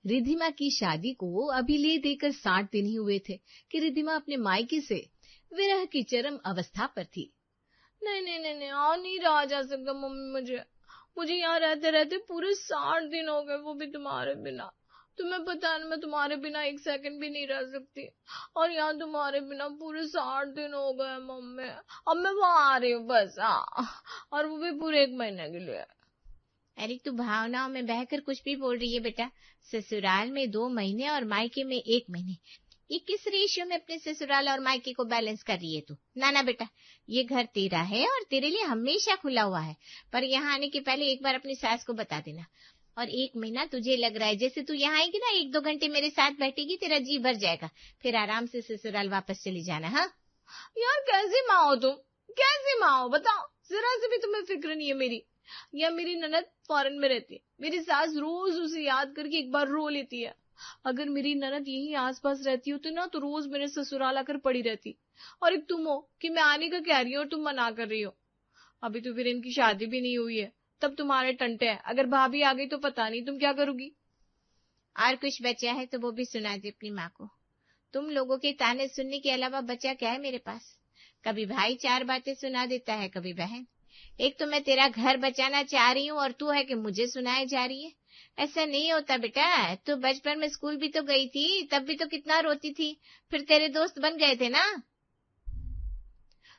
रिद्धिमा की शादी को अभी ले देकर 60 दिन ही हुए थे कि रिद्धिमा अपने मायके से विरह की चरम अवस्था पर थी। नहीं नहीं नहीं नहीं, और नहीं रहा जा सकता मम्मी। मुझे यहाँ रहते रहते पूरे 60 दिन हो गए, वो भी तुम्हारे बिना। तुम्हें पता है ना, मैं तुम्हारे बिना एक सेकंड भी नहीं रह सकती, और यहाँ तुम्हारे बिना पूरे 60 दिन हो गए मम्मी। अब मैं वहाँ आ रही हूँ बस, हाँ, और वो भी पूरे 1 महीने के लिए। अरे तू भावनाओं में बहकर कुछ भी बोल रही है बेटा। ससुराल में 2 महीने और मायके में 1 महीने, ये किस रेशियो में अपने ससुराल और मायके को बैलेंस कर रही है तू? ना बेटा, ये घर तेरा है और तेरे लिए हमेशा खुला हुआ है, पर यहाँ आने के पहले एक बार अपनी सास को बता देना। और 1 महीना तुझे लग रहा है जैसे तू यहाँ आएगी ना, 1-2 घंटे मेरे साथ बैठेगी, तेरा जी भर जाएगा, फिर आराम से ससुराल वापस चली जाना। हाँ यार कैसी माँ हो तुम, कैसी माँ हो बताओ, जरा से भी तुम्हें फिक्र नहीं है मेरी। या मेरी ननद फॉरेन में रहती है, मेरी सास रोज उसे याद करके एक बार रो लेती है। अगर मेरी ननद यही आसपास रहती होती ना, तो रोज मेरे ससुराल आकर पड़ी रहती। और एक तुम हो कि मैं आने का कह रही हूँ और तुम मना कर रही हो। अभी तो फिर इनकी शादी भी नहीं हुई है, तब तुम्हारे टंटे हैं। अगर भाभी आ गई तो पता नहीं तुम क्या करोगी। और कुछ बचा है तो वो भी सुना दे अपनी माँ को। तुम लोगों के ताने सुनने के अलावा बचा क्या है मेरे पास? कभी भाई 4 बातें सुना देता है, कभी बहन। एक तो मैं तेरा घर बचाना चाह रही हूँ और तू है कि मुझे सुनाए जा रही है। ऐसा नहीं होता बेटा, तू बचपन में स्कूल भी तो गई थी, तब भी तो कितना रोती थी, फिर तेरे दोस्त बन गए थे ना।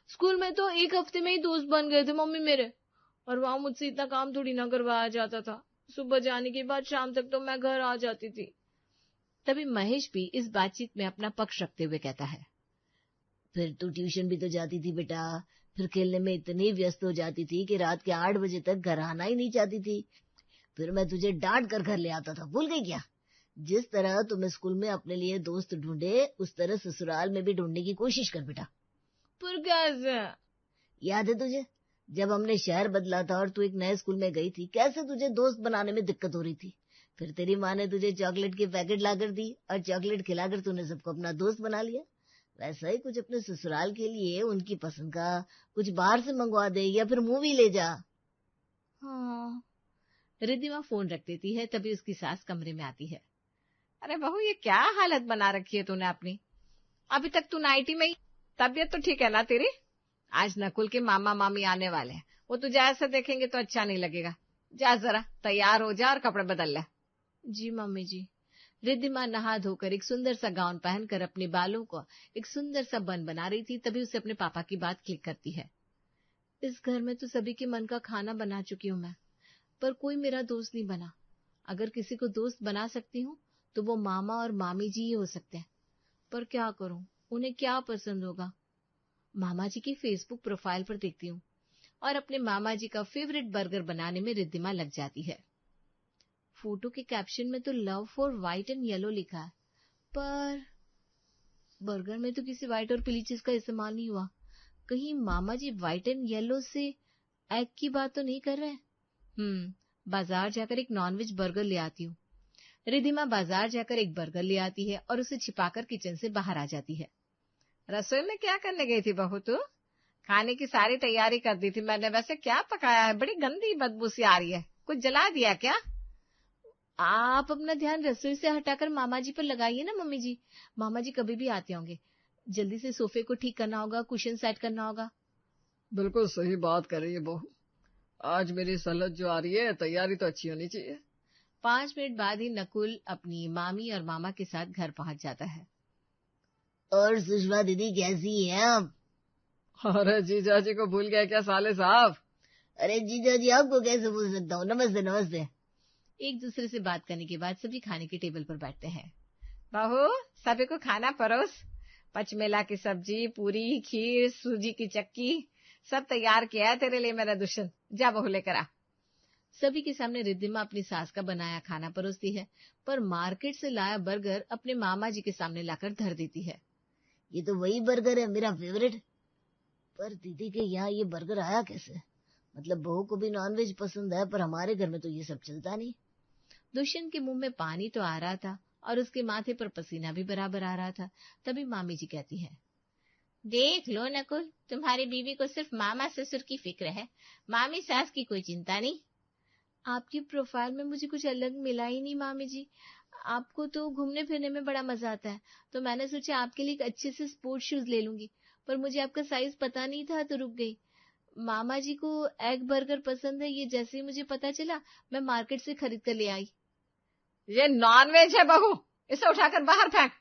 स्कूल में तो 1 हफ्ते में ही दोस्त बन गए थे मम्मी मेरे, और वहां मुझसे इतना काम थोड़ी ना करवाया जाता था। सुबह जाने के बाद शाम तक तो मैं घर आ जाती थी। तभी महेश भी इस बातचीत में अपना पक्ष रखते हुए कहता है, फिर तू ट्यूशन भी तो जाती थी बेटा, फिर खेलने में इतनी व्यस्त हो जाती थी कि रात के 8 बजे तक घर आना ही नहीं चाहती थी। फिर मैं तुझे डांट कर घर ले आता था, भूल गई क्या? जिस तरह तुमने स्कूल में अपने लिए दोस्त ढूंढे, उस तरह ससुराल में भी ढूंढने की कोशिश कर बेटा। पर कैसे? याद है तुझे, जब हमने शहर बदला था और तू एक नए स्कूल में गई थी, कैसे तुझे दोस्त बनाने में दिक्कत हो रही थी। फिर तेरी माँ ने तुझे चॉकलेट के पैकेट लाकर दी और चॉकलेट खिलाकर तूने सबको अपना दोस्त बना लिया। वैसा ही कुछ अपने ससुराल के लिए उनकी पसंद का कुछ बाहर से मंगवा दे या फिर मूवी ले जा। हाँ। रिद्धिमा फोन रख देती है, तभी उसकी सास कमरे में आती है। अरे बहू, ये क्या हालत बना रखी है तूने अपनी? अभी तक तू नाइटी में ही। तबीयत तो ठीक है ना तेरी? आज नकुल के मामा मामी आने वाले हैं, वो तुझे ऐसे देखेंगे तो अच्छा नहीं लगेगा। जा जरा तैयार हो जा और कपड़े बदल ले। जी मम्मी जी। रिद्धिमा नहा धोकर एक सुंदर सा गाउन पहनकर अपने बालों को एक सुंदर सा बन बना रही थी, तभी उसे अपने पापा की बात क्लिक करती है। इस घर में तो सभी के मन का खाना बना चुकी हूँ मैं, पर कोई मेरा दोस्त नहीं बना। अगर किसी को दोस्त बना सकती हूँ तो वो मामा और मामी जी ही हो सकते हैं, पर क्या करूं, उन्हें क्या पसंद होगा। मामा जी की फेसबुक प्रोफाइल पर देखती हूँ और अपने मामा जी का फेवरेट बर्गर बनाने में रिद्धिमा लग जाती है। फोटो के कैप्शन में तो love for white and yellow लिखा है, पर बर्गर में तो किसी व्हाइट और पीली चीज का इस्तेमाल नहीं हुआ। कहीं मामा जी व्हाइट एंड येलो से एग की बात तो नहीं कर रहे? बाजार जाकर एक नॉनवेज बर्गर ले आती हूँ। रिद्धिमा बाजार जाकर एक बर्गर ले आती है और उसे छिपाकर किचन से बाहर आ जाती है। रसोई में क्या करने गई थी बहू तू? खाने की सारी तैयारी कर दी थी मैंने, वैसे क्या पकाया है? बड़ी गंदी बदबू सी आ रही है, कुछ जला दिया क्या? आप अपना ध्यान रसोई से हटाकर मामा जी पर लगाइए ना मम्मी जी, मामा जी कभी भी आते होंगे। जल्दी से सोफे को ठीक करना होगा, कुशन सेट करना होगा। बिल्कुल सही बात कर रही है बहू, आज मेरी सलत जो आ रही है, तैयारी तो अच्छी होनी चाहिए। 5 मिनट बाद ही नकुल अपनी मामी और मामा के साथ घर पहुंच जाता है। और सुषमा दीदी कैसी है आप? अरे जीजा जी को भूल गए क्या साले साहब? अरे जीजा जी आपको कैसे भूल सकता हूँ, नमस्ते नमस्ते। एक दूसरे से बात करने के बाद सभी खाने की टेबल पर बैठते हैं। बहू, सभी को खाना परोस। पचमेला की सब्जी, पूरी, खीर, सूजी की चक्की, सब तैयार किया है तेरे लिए मेरा दुष्यंत। जा बहू लेकर आ। सभी के सामने रिद्धिमा अपनी सास का बनाया खाना परोसती है, पर मार्केट से लाया बर्गर अपने मामा जी के सामने लाकर धर देती है। ये तो वही बर्गर है मेरा फेवरेट, पर दीदी के यहाँ ये बर्गर आया कैसे? मतलब बहू को भी नॉनवेज पसंद है, पर हमारे घर में तो ये सब चलता नहीं। दुष्यंत के मुंह में पानी तो आ रहा था और उसके माथे पर पसीना भी बराबर आ रहा था। तभी मामी जी कहती है, देख लो नकुल, तुम्हारी बीवी को सिर्फ मामा ससुर की फिक्र है, मामी सास की कोई चिंता नहीं। आपकी प्रोफाइल में मुझे कुछ अलग मिला ही नहीं मामी जी। आपको तो घूमने फिरने में बड़ा मजा आता है, तो मैंने सोचा आपके लिए एक अच्छे से स्पोर्ट्स शूज ले लूंगी, पर मुझे आपका साइज पता नहीं था तो रुक गई। मामा जी को एग बर्गर पसंद है, ये जैसे ही मुझे पता चला मैं मार्केट से खरीद कर ले आई। ये नॉनवेज है बहू, इसे उठाकर बाहर फेंक।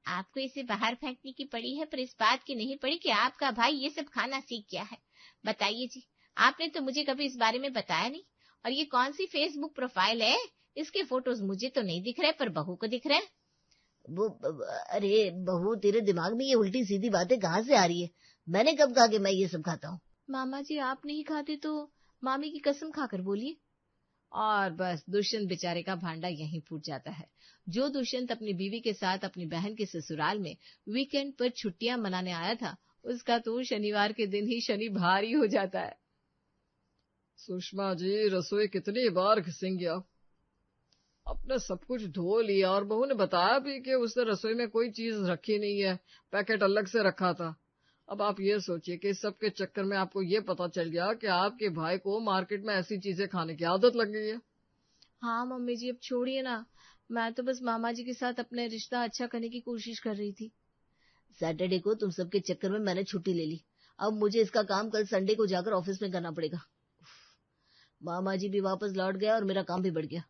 आपको इसे बाहर फेंकने की पड़ी है, पर इस बात की नहीं पड़ी कि आपका भाई ये सब खाना सीख गया है। बताइए जी, आपने तो मुझे कभी इस बारे में बताया नहीं। और ये कौन सी फेसबुक प्रोफाइल है? इसके फोटोज मुझे तो नहीं दिख रहे, पर बहू को दिख रहे हैं। अरे बहू, तेरे दिमाग में ये उल्टी सीधी बातें कहाँ से आ रही है? मैंने कब कहा कि मैं ये सब खाता हूँ? मामा जी आप नहीं खाते तो मामी की कसम खाकर बोलिए। और बस दुष्यंत बेचारे का भांडा यहीं फूट जाता है। जो दुष्यंत अपनी बीवी के साथ अपनी बहन के ससुराल में वीकेंड पर छुट्टियां मनाने आया था, उसका तो शनिवार के दिन ही शनि भारी हो जाता है। सुषमा जी, रसोई कितनी बार घिसेंगी आप? अपने सब कुछ धो लिया और बहू ने बताया भी कि उसने रसोई में कोई चीज रखी नहीं है, पैकेट अलग से रखा था। अब आप ये सोचिए कि इस सब के चक्कर में आपको ये पता चल गया कि आपके भाई को मार्केट में ऐसी चीजें खाने की आदत लग गई है। हाँ मम्मी जी, अब छोड़िए ना, मैं तो बस मामा जी के साथ अपने रिश्ता अच्छा करने की कोशिश कर रही थी। सैटरडे को तुम सबके चक्कर में मैंने छुट्टी ले ली। अब मुझे इसका काम कल संडे को जाकर ऑफिस में करना पड़ेगा। मामा जी भी वापस लौट गया और मेरा काम भी बढ़ गया।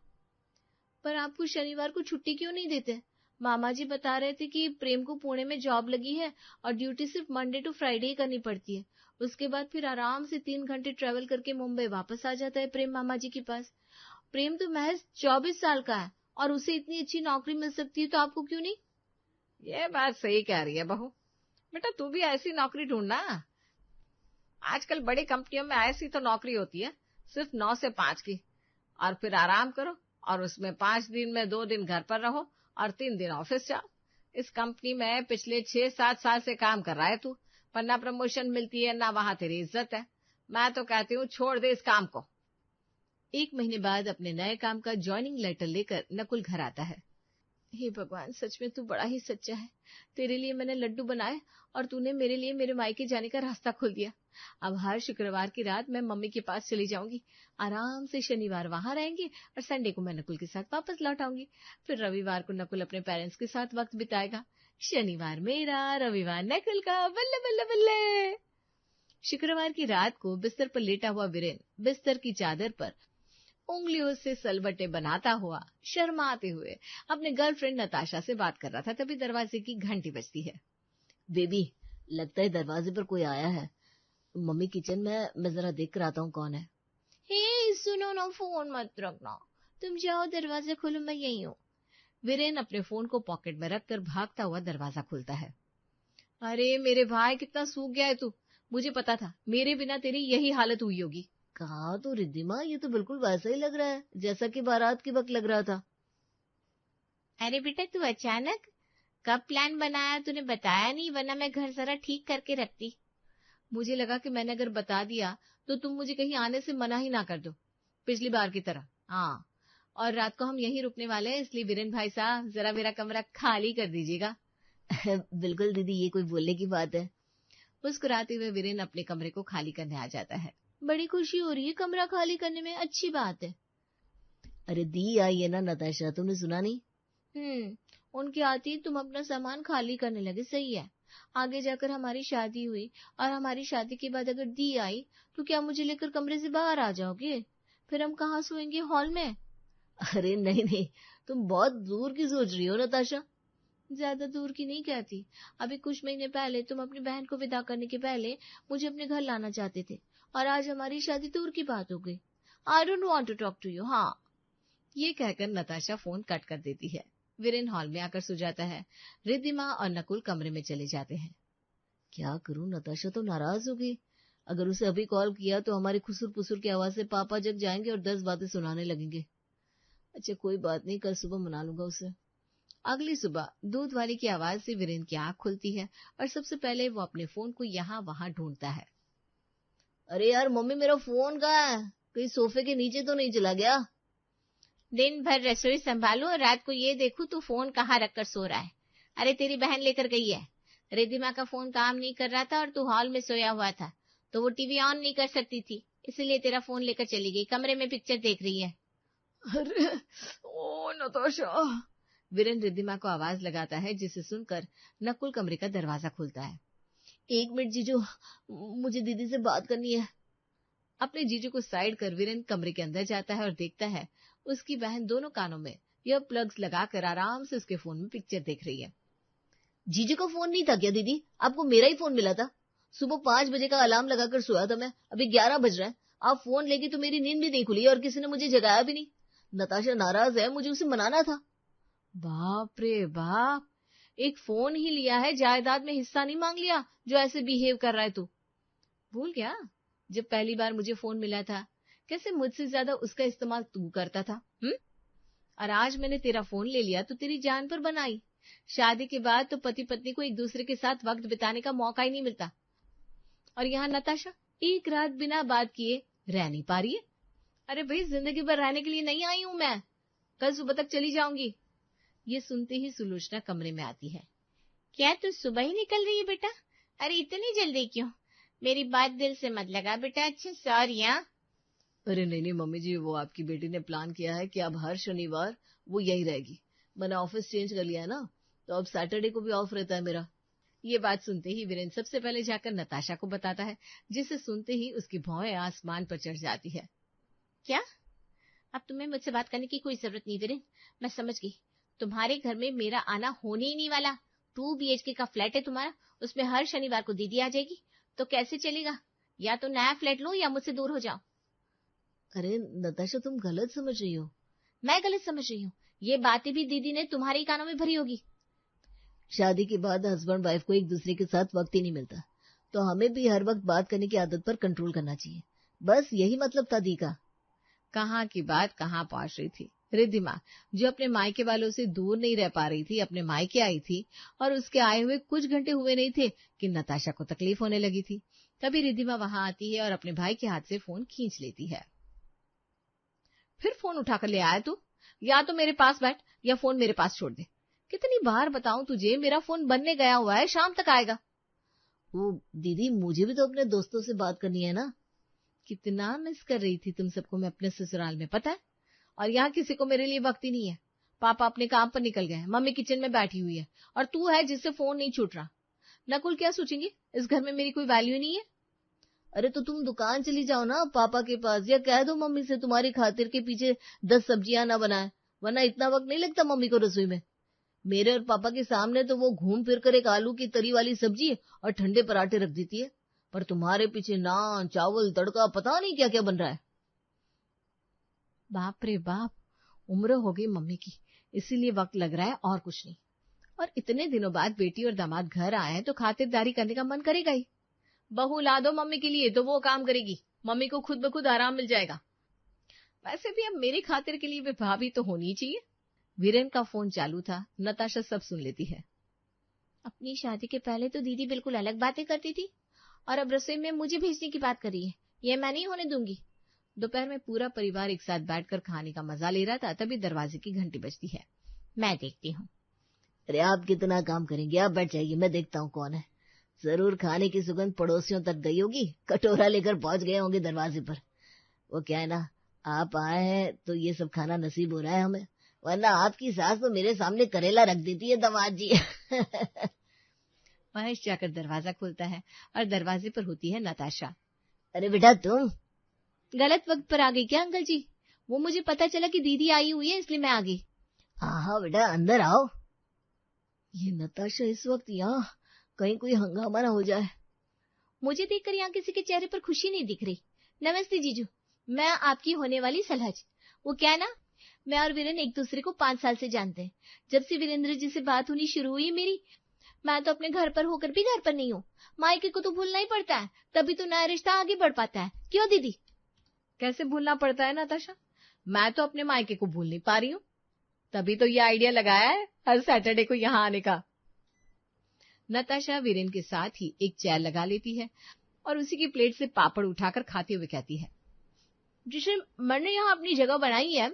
पर आपको शनिवार को छुट्टी क्यों नहीं देते? मामा जी बता रहे थे कि प्रेम को पुणे में जॉब लगी है और ड्यूटी सिर्फ मंडे टू फ्राइडे ही करनी पड़ती है। उसके बाद फिर आराम से 3 घंटे ट्रेवल करके मुंबई वापस आ जाता है प्रेम मामा जी के पास। प्रेम तो महज 24 साल का है और उसे इतनी अच्छी नौकरी मिल सकती है, तो आपको क्यों नहीं? ये बात सही कह रही है बहू। बेटा तू भी ऐसी नौकरी ढूंढना। आजकल बड़ी कंपनियों में ऐसी तो नौकरी होती है सिर्फ 9 से 5 की, और फिर आराम करो और उसमें 5 दिन में 2 दिन घर पर रहो और 3 दिन ऑफिस जाओ। इस कंपनी में पिछले 6-7 साल से काम कर रहा है तू, पर ना प्रमोशन मिलती है ना वहां तेरी इज्जत है। मैं तो कहती हूँ छोड़ दे इस काम को। 1 महीने बाद अपने नए काम का ज्वाइनिंग लेटर लेकर नकुल घर आता है। हे भगवान, सच में तू बड़ा ही सच्चा है। तेरे लिए मैंने लड्डू बनाए और तूने मेरे लिए मेरे मायके जाने का रास्ता खोल दिया। अब हर शुक्रवार की रात मैं मम्मी के पास चली जाऊंगी, आराम से शनिवार वहां रहेंगे और संडे को मैं नकुल के साथ वापस लौट आऊंगी। फिर रविवार को नकुल अपने पेरेंट्स के साथ वक्त बिताएगा। शनिवार मेरा, रविवार नकुल का, बल्ले बल्ले बल्ले। शुक्रवार की रात को बिस्तर पर लेटा हुआ वीरेन बिस्तर की चादर पर उंगलियों से सलबटे बनाता हुआ, शर्माते हुए अपने गर्लफ्रेंड नताशा से बात कर रहा था। तभी दरवाजे की घंटी बजती है। बेबी, लगता है दरवाजे पर कोई आया है। मम्मी किचन में, मैं जरा देख कर आता हूँ कौन है। हे सुनो ना, फोन मत रखना, तुम जाओ दरवाजा खोलो, मैं यही हूँ। वीरेन अपने फोन को पॉकेट में रखकर भागता हुआ दरवाजा खोलता है। अरे मेरे भाई, कितना सूख गया है तू। मुझे पता था मेरे बिना तेरी यही हालत हुई होगी। कहा तो रिद्धिमा, ये तो बिल्कुल वैसा ही लग रहा है जैसा कि बारात के वक्त लग रहा था। अरे बेटा, तू अचानक कब प्लान बनाया? तूने बताया नहीं, वरना मैं घर जरा ठीक करके रखती। मुझे लगा कि मैंने अगर बता दिया तो तुम मुझे कहीं आने से मना ही ना कर दो, पिछली बार की तरह। हाँ, और रात को हम यहीं रुकने वाले हैं, इसलिए वीरेन भाई साहब जरा मेरा कमरा खाली कर दीजिएगा। बिल्कुल दीदी, ये कोई बोलने की बात है। मुस्कुराते हुए वीरेन अपने कमरे को खाली करने आ जाता है। बड़ी खुशी हो रही है कमरा खाली करने में, अच्छी बात है। अरे दी आई है ना नताशा, तुमने सुना नहीं? उनकी आती ही तुम अपना सामान खाली करने लगे, सही है। आगे जाकर हमारी शादी हुई और हमारी शादी के बाद अगर दी आई तो क्या मुझे लेकर कमरे से बाहर आ जाओगे? फिर हम कहाँ सोएंगे, हॉल में? अरे नहीं नहीं, तुम बहुत दूर की सोच रही हो नताशा। ज्यादा दूर की नहीं कहती। अभी कुछ महीने पहले तुम अपनी बहन को विदा करने के पहले मुझे अपने घर लाना चाहते थे, और आज हमारी शादी दूर की बात हो गई। I don't want to talk to you. हाँ, ये कहकर नताशा फोन कट कर देती है। वीरेन हॉल में आकर सो जाता है। रिद्धिमा और नकुल कमरे में चले जाते हैं। क्या करूं, नताशा तो नाराज हो गई। अगर उसे अभी कॉल किया तो हमारी खुसुर पुसुर की आवाज से पापा जग जाएंगे और 10 बातें सुनाने लगेंगे। अच्छा कोई बात नहीं, कल सुबह मना लूंगा उसे। अगली सुबह दूध वाली की आवाज से वीरेन की आंख खुलती है और सबसे पहले वो अपने फोन को यहाँ वहां ढूंढता है। अरे यार मम्मी, मेरा फोन कहाँ है? कहीं सोफे के नीचे तो नहीं चला गया? दिन भर रसोई संभालू और रात को ये देखूं तू फोन कहाँ रखकर सो रहा है। अरे तेरी बहन लेकर गई है। रिद्धिमा का फोन काम नहीं कर रहा था और तू हॉल में सोया हुआ था, तो वो टीवी ऑन नहीं कर सकती थी, इसलिए तेरा फोन लेकर चली गई। कमरे में पिक्चर देख रही है। अरे ओ नताशा। वीरेन रिद्धिमा को आवाज लगाता है, जिसे सुनकर नकुल कमरे का दरवाजा खोलता है। 1 मिनट जीजू, मुझे दीदी से बात करनी है। अपने जीजू को साइड कर वीरेन कमरे के अंदर जाता है और देखता है उसकी बहन दोनों कानों में ईयर प्लग्स लगाकर आराम से उसके फोन में पिक्चर देख रही है। जीजू का फोन नहीं था क्या दीदी? आपको मेरा ही फोन मिला था। सुबह 5 बजे का अलार्म लगाकर सोया था मैं, अभी 11 बज रहा है। आप फोन लेगी तो मेरी नींद भी नहीं खुली और किसी ने मुझे जगाया भी नहीं। नताशा नाराज है, मुझे उसे मनाना था। बाप रे बाप, एक फोन ही लिया है, जायदाद में हिस्सा नहीं मांग लिया जो ऐसे बिहेव कर रहा है तू। भूल गया जब पहली बार मुझे फोन मिला था, कैसे मुझसे ज्यादा उसका इस्तेमाल तू करता था। और आज मैंने तेरा फोन ले लिया तो तेरी जान पर बनाई। शादी के बाद तो पति पत्नी को एक दूसरे के साथ वक्त बिताने का मौका ही नहीं मिलता, और यहाँ नताशा एक रात बिना बात किए रह नहीं पा रही है। अरे भाई, जिंदगी भर रहने के लिए नहीं आई हूं मैं, कल सुबह तक चली जाऊंगी। ये सुनते ही सुलोचना कमरे में आती है। क्या तू सुबह ही निकल रही है बेटा? अरे इतनी जल्दी क्यों? मेरी बात दिल से मत लगा बेटा। अच्छा सॉरी। अरे नहीं मम्मी जी, वो आपकी बेटी ने प्लान किया है कि अब हर शनिवार वो यही रहेगी। मैंने ऑफिस चेंज कर लिया है ना, तो अब सैटरडे को भी ऑफ रहता है मेरा। ये बात सुनते ही वीरेन सबसे पहले जाकर नताशा को बताता है, जिसे सुनते ही उसकी भौहें आसमान पर चढ़ जाती है। क्या? अब तुम्हें मुझसे बात करने की कोई जरूरत नहीं वीरेन, मैं समझ गई। तुम्हारे घर में मेरा आना होने ही नहीं वाला। 2 BHK का फ्लैट है तुम्हारा, उसमें हर शनिवार को दीदी आ जाएगी, तो कैसे चलेगा? या तो नया फ्लैट लो या मुझसे दूर हो जाओ। अरे नताशा, तुम गलत समझ रही हो। मैं गलत समझ रही हूँ? ये बातें भी दीदी ने तुम्हारे कानों में भरी होगी। शादी के बाद हस्बैंड वाइफ को एक दूसरे के साथ वक्त ही नहीं मिलता, तो हमें भी हर वक्त बात करने की आदत पर कंट्रोल करना चाहिए। बस यही मतलब था दी का। कहाँ की बात कहाँ पहुंच रही थी। रिद्धिमा, जो अपने मायके वालों से दूर नहीं रह पा रही थी, अपने मायके आई थी और उसके आए हुए कुछ घंटे हुए नहीं थे कि नताशा को तकलीफ होने लगी थी। तभी रिद्धिमा वहां आती है और अपने भाई के हाथ से फोन खींच लेती है। फिर फोन उठाकर ले आया तू? या तो मेरे पास बैठ या फोन मेरे पास छोड़ दे। कितनी बार बताऊं तुझे, मेरा फोन बनने गया हुआ है, शाम तक आएगा। वो दीदी, मुझे भी तो अपने दोस्तों से बात करनी है ना। कितना मिस कर रही थी तुम सबको मैं अपने ससुराल में, पता है? और यहाँ किसी को मेरे लिए वक्त ही नहीं है। पापा अपने काम पर निकल गए, मम्मी किचन में बैठी हुई है, और तू है जिससे फोन नहीं छूट रहा। नकुल क्या सोचेंगे, इस घर में मेरी कोई वैल्यू नहीं है। अरे तो तुम दुकान चली जाओ ना पापा के पास, या कह दो मम्मी से तुम्हारी खातिर के पीछे 10 सब्जियां ना बनाए, वरना इतना वक्त नहीं लगता मम्मी को रसोई में। मेरे और पापा के सामने तो वो घूम फिर कर एक आलू की तरी वाली सब्जी और ठंडे पराठे रख देती है, पर तुम्हारे पीछे नान, चावल, तड़का, पता नहीं क्या क्या बन रहा है। बाप रे बाप, उम्र हो गई मम्मी की, इसीलिए वक्त लग रहा है और कुछ नहीं। और इतने दिनों बाद बेटी और दामाद घर आए हैं तो खातिरदारी करने का मन करेगा ही। बहू ला दो मम्मी के लिए तो वो काम करेगी, मम्मी को खुद ब खुद आराम मिल जाएगा। वैसे भी अब मेरी खातिर के लिए भी भाभी तो होनी चाहिए। वीरेन का फोन चालू था, नताशा सब सुन लेती है। अपनी शादी के पहले तो दीदी बिल्कुल अलग बातें करती थी, और अब रसोई में मुझे भेजने की बात कर रही है। ये मैं नहीं होने दूंगी। दोपहर में पूरा परिवार एक साथ बैठकर खाने का मजा ले रहा था, तभी दरवाजे की घंटी बजती है। मैं देखती हूँ। अरे आप कितना काम करेंगे, आप बैठ जाइए, मैं देखता हूँ कौन है। जरूर खाने की सुगंध पड़ोसियों तक गई होगी, कटोरा लेकर पहुंच गए होंगे दरवाजे पर। वो क्या है ना, आप आए हैं तो ये सब खाना नसीब हो रहा है हमें, वरना आपकी सास तो मेरे सामने करेला रख देती है दामाद जी। महेश जाकर दरवाजा खोलता है और दरवाजे पर होती है नताशा। अरे बेटा तुम गलत वक्त पर आ गई क्या अंकल जी? वो मुझे पता चला कि दीदी आई हुई है, इसलिए मैं आ गई। हाँ बेटा अंदर आओ। ये नताशा इस वक्त यहाँ, कहीं कोई हंगामा ना हो जाए। मुझे देखकर यहाँ किसी के चेहरे पर खुशी नहीं दिख रही। नमस्ते जीजू, मैं आपकी होने वाली सलहज। वो क्या है ना, मैं और वीरेन एक दूसरे को 5 साल से जानते हैं। जब से वीरेंद्र जी से बात होनी शुरू हुई मेरी, मैं तो अपने घर पर होकर भी घर पर नहीं हूँ। मायके को तो भूलना ही पड़ता है, तभी तो नया रिश्ता आगे बढ़ पाता है। क्यों दीदी? कैसे भूलना पड़ता है नताशा? मैं तो अपने मायके को भूल नहीं पा रही हूँ, तभी तो ये आइडिया लगाया है हर सैटरडे को यहाँ आने का। नताशा वीरेन के साथ ही एक चेयर लगा लेती है और उसी की प्लेट से पापड़ उठाकर खाते हुए कहती है, जिसे मैंने यहाँ अपनी जगह बनाई है,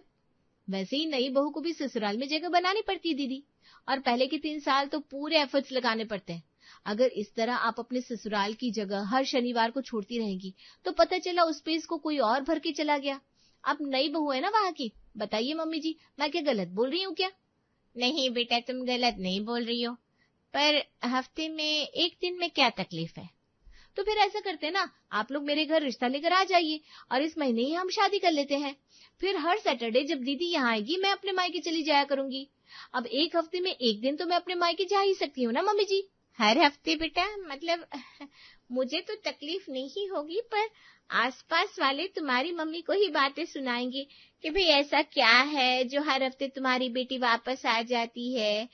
वैसे ही नई बहू को भी ससुराल में जगह बनानी पड़ती है दीदी। और पहले के 3 साल तो पूरे एफर्ट्स लगाने पड़ते हैं। अगर इस तरह आप अपने ससुराल की जगह हर शनिवार को छोड़ती रहेंगी तो पता चला उस पे इसको कोई और भर के चला गया। आप नई बहू है ना वहां की, बताइए मम्मी जी, मैं क्या गलत बोल रही हूँ क्या? नहीं बेटा, तुम गलत नहीं बोल रही हो, पर हफ्ते में एक दिन में क्या तकलीफ है? तो फिर ऐसा करते हैं ना, आप लोग मेरे घर रिश्ता लेकर आ जाइए और इस महीने ही हम शादी कर लेते हैं। फिर हर सैटरडे जब दीदी यहाँ आएगी मैं अपने मायके चली जाया करूंगी। अब एक हफ्ते में एक दिन तो मैं अपने मायके जा ही सकती हूँ ना मम्मी जी। हर हफ्ते बेटा? मतलब मुझे तो तकलीफ नहीं होगी, पर आसपास वाले तुम्हारी मम्मी को ही बातें सुनाएंगे कि भाई ऐसा क्या है जो हर हफ्ते तुम्हारी बेटी वापस आ जाती है।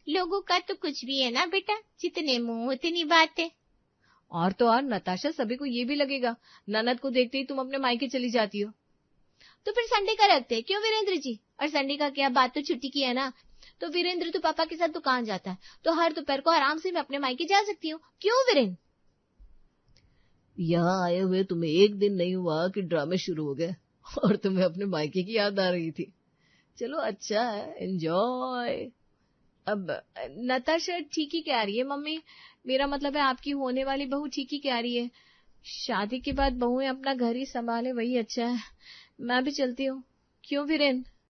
लोगों का तो कुछ भी है ना बेटा, जितने मुंह उतनी बातें। और तो और नताशा, सभी को ये भी लगेगा ननद को देखते ही तुम अपने मायके चली जाती हो। तो फिर संडे का रखते हैं, क्यों वीरेंद्र जी? और संडे का क्या, बात तो छुट्टी की है ना। तो वीरेंद्र तो पापा के साथ दुकान जाता है, तो हर दोपहर को आराम से मैं अपने मायके जा सकती हूँ। क्यों वीरेंद्र? यहाँ आए हुए तुम्हें एक दिन नहीं हुआ कि ड्रामे शुरू हो गए और तुम्हें अपने मायके की याद आ रही थी। चलो अच्छा है, एंजॉय। अब नताशा ठीक ही कह रही है मम्मी, मेरा मतलब है आपकी होने वाली बहू ठीक ही कह रही है। शादी के बाद बहुएं अपना घर ही संभाले वही अच्छा है। मैं भी चलती हूँ। क्यों वीरेंद्र?